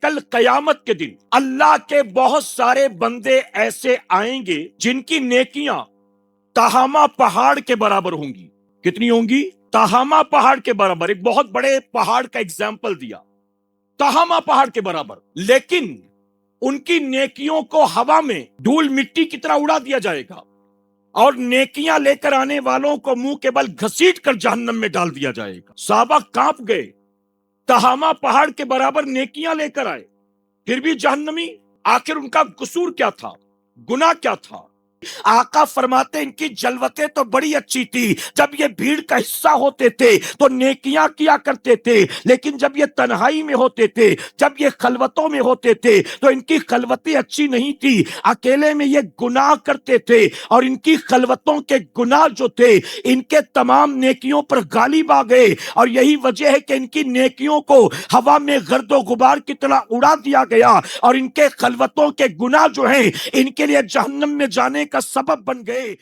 کل قیامت کے دن اللہ کے بہت سارے بندے ایسے آئیں گے جن کی نیکیاں تہامہ پہاڑ کے برابر ہوں گی۔ کتنی ہوں گی؟ تہامہ پہاڑ کے برابر۔ ایک بہت بڑے پہاڑ کا اگزامپل دیا، تہامہ پہاڑ کے برابر، لیکن ان کی نیکیوں کو ہوا میں دھول مٹی کی طرح اڑا دیا جائے گا، اور نیکیاں لے کر آنے والوں کو منہ کے بل گھسیٹ کر جہنم میں ڈال دیا جائے گا۔ صحابہ کانپ گئے، تہامہ پہاڑ کے برابر نیکیاں لے کر آئے، پھر بھی جہنمی۔ آخر ان کا قصور کیا تھا؟ گناہ کیا تھا؟ آقا فرماتے ان کی جلوتیں تو بڑی اچھی تھی، جب یہ بھیڑ کا حصہ ہوتے تھے تو نیکیاں کیا کرتے تھے، لیکن جب یہ تنہائی میں ہوتے تھے، جب یہ خلوتوں میں ہوتے تھے تو ان کی خلوتیں اچھی نہیں تھی، اکیلے میں یہ گناہ کرتے تھے، اور ان کی خلوتوں کے گناہ جو تھے ان کے تمام نیکیوں پر غالب آ گئے، اور یہی وجہ ہے کہ ان کی نیکیوں کو ہوا میں گرد و غبار کی طرح اڑا دیا گیا، اور ان کے خلوتوں کے گناہ جو ہیں ان کے لیے جہنم میں جانے کا سبب بن گئے۔